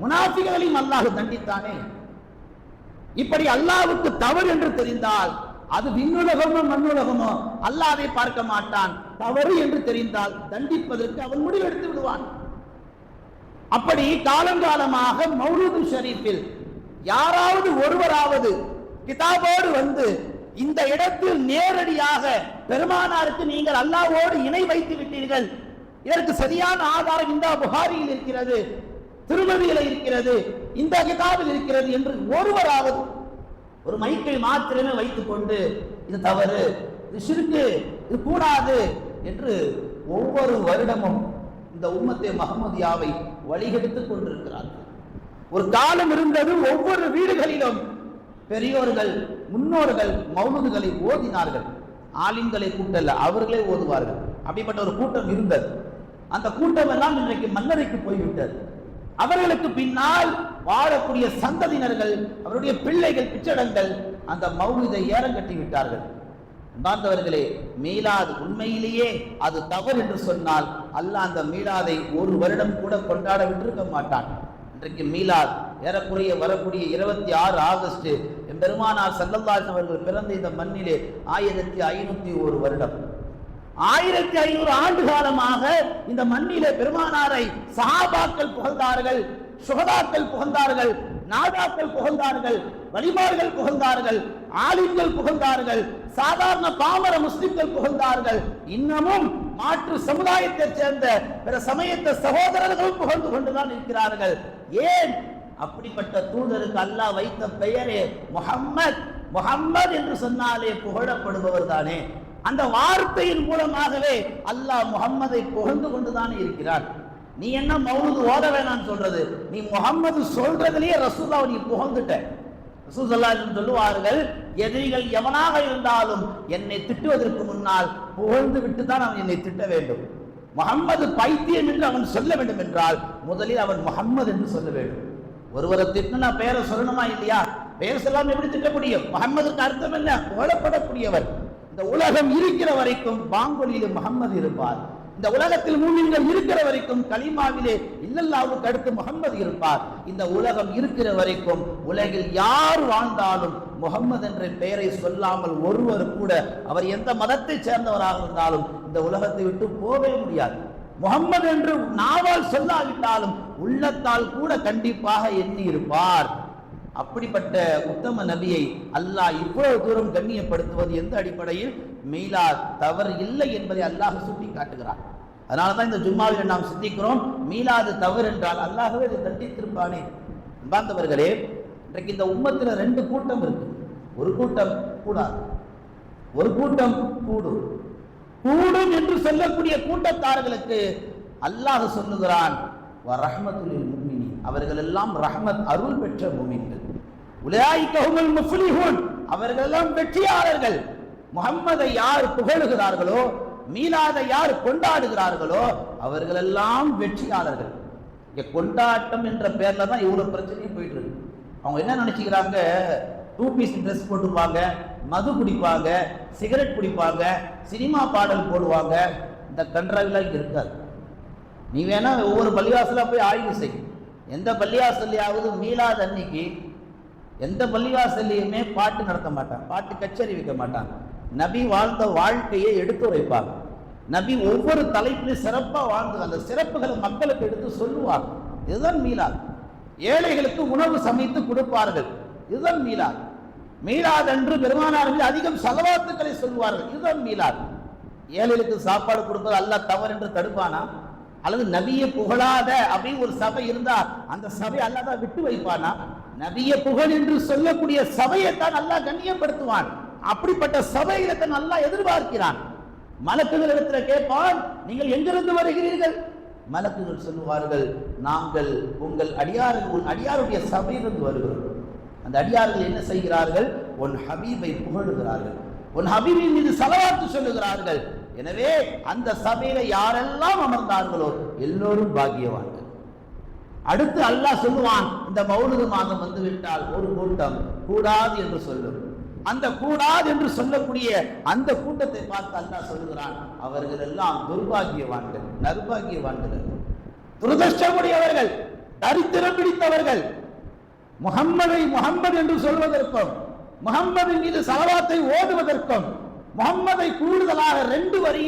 முனாஃபிகளையும் அல்லாஹ் தண்டித்தானே. இப்படி அல்லாஹ்வுக்கு தவறு என்று தெரிந்தால் அது விண்ணுலகமோ மண்ணுலகமோ அல்லாஹ்வை பார்க்க மாட்டான். தவறு என்று தெரிந்தால் தண்டிப்பதற்கு அவன் முடிவெடுத்து விடுவான். அப்படி காலங்காலமாக மௌலூது ஷரீஃபில் யாராவது ஒருவராவது கிதாபோடு வந்து இந்த இடத்தில் நேரடியாக பெருமானாருக்கு நீங்கள் அல்லாஹ்வோடு இணை வைத்து விட்டீர்கள், இதற்கு சரியான ஆதாரம் இந்த புகாரியில் இருக்கிறது, திருமதியில் இருக்கிறது, இந்த கிதாபில் இருக்கிறது என்று ஒருவராவது ஒரு மைக்கை மாத்திரமே வைத்துக் கொண்டு இது தவறு, இது ஷிர்கு, இது கூடாது என்று ஒவ்வொரு வருடமும் இந்த உம்மத்தே முஹம்மதியாவை வழிகெடுத்துக் கொண்டிருக்கிறார்கள். ஒரு காலம் இருந்தது, ஒவ்வொரு வீடுகளிலும் பெரியோர்கள் முன்னோர்கள் மௌலூதுகளை ஓதினார்கள். ஆலிம்களை கூட்டல்ல, அவர்களே ஓதுவார்கள். அப்படிப்பட்ட ஒரு கூட்டம் இருந்தது. அந்த கூட்டம் எல்லாம் இன்றைக்கு மன்னரைக்கு போய்விட்டது. அவர்களுக்கு பின்னால் வாழக்கூடிய சந்ததியினர்கள், அவருடைய பிள்ளைகள், பிச்சடங்கள் அந்த மௌலிதை ஏறங்கட்டி விட்டார்கள். அன்பார்ந்தவர்களே, மீலாது உண்மையிலேயே அது தவறு என்று சொன்னால் அல்லாஹ் அந்த மீலாதை ஒரு வருடம் கூட கொண்டாட விட்டிருக்க மாட்டான். இன்றைக்கு மீலாத் ஏறக்குறைய வரக்கூடிய 26 ஆகஸ்ட் பெருமானார் ஸல்லல்லாஹு அலைஹி அவர்கள் பிறந்த இந்த மண்ணிலே 1501 வருடம், 1500 ஆண்டு காலமாக இந்த மண்ணிலே பெருமானாரை சஹாபாக்கள் புகழ்ந்தார்கள், சுஹதாக்கள் புகழ்ந்தார்கள், நாதாக்கள் புகழ்ந்தார்கள், வலிமார்கள் புகழ்ந்தார்கள், ஆலிம்கள் புகழ்ந்தார்கள், சாதாரண பாமர முஸ்லிம்கள் புகழ்ந்தார்கள். இன்னமும் மாற்று சமுதாயத்தைச் சேர்ந்த பிற சமயத்த சகோதரர்களும் புகழ்ந்து கொண்டுதான் இருக்கிறார்கள். ஏன்? அப்படிப்பட்ட தூதருக்கு அல்லாஹ் வைத்த பெயரே முஹம்மத். முஹம்மத் என்று சொன்னாலே புகழப்படுபவர் தானே. அந்த வார்த்தையின் மூலமாகவே அல்லாஹ் முஹம்மதை புகழ்ந்து கொண்டுதான் இருக்கிறார். நீ என்ன மௌலூது ஓத வேணாம்னு சொல்றது? நீ முஹம்மது சொல்றதுலயே ரசூலுல்லாஹ் நீ புகழ்ந்துட்ட. ரசூல் ஸல்லல்லாஹு அலைஹி சொல்லுவார்கள், எதிரிகள் எவனாக இருந்தாலும் என்னை திட்டுவதற்கு முன்னால் புகழ்ந்து விட்டு தான் அவன் என்னை திட்ட வேண்டும். முஹம்மது பைத்தியம் என்று அவன் சொல்ல வேண்டும் என்றால் முதலில் அவன் முஹம்மது என்று சொல்ல வேண்டும். ஒருவரை திட்டினா பெயரை சொல்லணுமா இல்லையா? பெயர் சொல்லாமல் எப்படி திட்ட முடியும்? முஹம்மதுக்கு அர்த்தம் என்ன? புகழப்படக்கூடியவர். இந்த உலகம் இருக்கிற வரைக்கும் பாங்கொலியிலே முஹம்மது இருப்பார். இந்த உலகத்தில் மூமின்கள் இருக்கிற வரைக்கும் கலிமாவிலே இல்லல்லாஹுக்கு அடுத்து முஹம்மது இருப்பார். இந்த உலகம் இருக்கிற வரைக்கும் உலகில் யார் வாழ்ந்தாலும் முஹம்மது என்ற பெயரை சொல்லாமல் ஒருவர் கூட, அவர் எந்த மதத்தை சேர்ந்தவராக இருந்தாலும் இந்த உலகத்தை விட்டு போகவே முடியாது. முஹம்மது என்று நாவால் சொல்லாவிட்டாலும் உள்ளத்தால் கூட கண்டிப்பாக எண்ணி இருப்பார். அப்படிப்பட்ட உத்தம நபியை அல்லாஹ் இவ்வளவு தூரம் கண்ணியப்படுத்துவது எந்த அடிப்படையில்? மீலாத் தவறு இல்லை என்பதை அல்லாஹ் சுட்டி காட்டுகிறார். அதனாலதான் இந்த ஜும்மாவில் நாம் சிந்திக்கிறோம், மீலாது தவறு என்றால் அல்லாஹ்வே இதை தண்டித்திருப்பானே. அன்பார்ந்தவர்களே, இன்றைக்கு இந்த உம்மத்தில் 2 கூட்டம் இருக்கு. ஒரு கூட்டம் கூடாது, ஒரு கூட்டம் கூடும். கூடும் என்று சொல்லக்கூடிய கூட்டத்தார்களுக்கு அல்லாஹ் சொல்லுகிறான், வரஹ்மத்துல் முஃமினீன், அவர்கள் எல்லாம் ரஹ்மத் அருள் பெற்ற முஃமின்கள். உலாயிக ஹுமுல் முஃப்லிஹூன், அவர்கள் எல்லாம் வெற்றியாளர்கள். முஹம்மதை யார் புகழுகிறார்களோ, மீலாதை யார் கொண்டாடுகிறார்களோ அவர்கள் எல்லாம் வெற்றியாளர்கள். இங்க கொண்டாட்டம் என்ற பேர்ல தான் இவ்வளவு பிரச்சனையும் போயிட்டு இருக்கு. அவங்க என்ன நினைச்சுக்கிறாங்க? 2 பீஸ் ட்ரெஸ் போட்டுப்பாங்க, மது குடிப்பாங்க, சிகரெட் குடிப்பாங்க, சினிமா பாடல் போடுவாங்க. இந்த கன்றாவிலாம் இங்க இருக்காது. நீ வேணா ஒவ்வொரு பள்ளிவாசலா போய் ஆய்வு செய். எந்த பள்ளிவாசல்லையாவது மீலாது அன்னைக்கு எந்த பள்ளிவாசல்லையுமே பாட்டு நடத்த மாட்டாங்க, பாட்டு கச்சேரி வைக்க மாட்டாங்க. நபி வாழ்ந்த வாழ்க்கையை எடுத்து வைப்பாங்க. நபி ஒவ்வொரு தலைப்பிலும் சிறப்பாக வாழ்ந்து அந்த சிறப்புகளை மக்களுக்கு எடுத்து சொல்லுவாங்க. இதுதான் மீலாது. ஏழைகளுக்கு உணவு சமைத்து கொடுப்பார்கள். இதுதான் மீலாது. மீலாது என்று பெருமானார்கள் அதிகம் ஸலவாத்துக்களை சொல்வார்கள். இதுதான் மீலாது. ஏழைகளுக்கு சாப்பாடு கொடுப்பது அல்லாஹ் தவறு என்று தடுப்பானா? அல்லது நபியை புகழாத அப்படின்னு ஒரு சபை இருந்தா அந்த சபை அல்லாஹ் தான் விட்டு வைப்பானா? நபியை புகழ் என்று சொல்லக்கூடிய சபையை தான் அல்லாஹ் கண்ணியப்படுத்துவான். அப்படிப்பட்ட சபைகளை தான் அல்லாஹ் எதிர்பார்க்கிறான். மலக்குகள் இடத்துல கேட்பான், நீங்கள் எங்கிருந்து வருகிறீர்கள்? மலக்குகள் சொல்லுவார்கள், நாங்கள் உங்கள் அடியாருடைய சபையிலிருந்து வருகிறோம். அந்த அடியார்கள் என்ன செய்கிறார்கள்? உன் ஹபீபை புகழுகிறார்கள், உன் ஹபீபின் மீது ஸலவாத்து சொல்லுகிறார்கள். எனவே அந்த சபையில யாரெல்லாம் அமர்ந்தார்களோ எல்லோரும் பாக்கியவான்கள். அடுத்து அல்லாஹ் சொல்லுவான், இந்த மௌலிது மாதம் வந்துவிட்டால் ஒரு கூட்டம் கூடாது என்று சொல்லும். அந்த கூடாது என்று சொல்லக்கூடிய அந்த கூட்டத்தை பார்த்து அல்லாஹ் சொல்லுகிறான், அவர்கள் எல்லாம் துர்பாகியவான்கள், நர்பாகியவான்கள், துரதிர்ஷ்டமுடையவர்கள். தரித்திரம் பிடித்தவர்கள் முகம்மது என்று சொல்வதற்கும் முகம்மதின் மீது ஸலவாத்தை ஓதுவதற்கும் முகம்மதை கூடுதலாக 2 வரி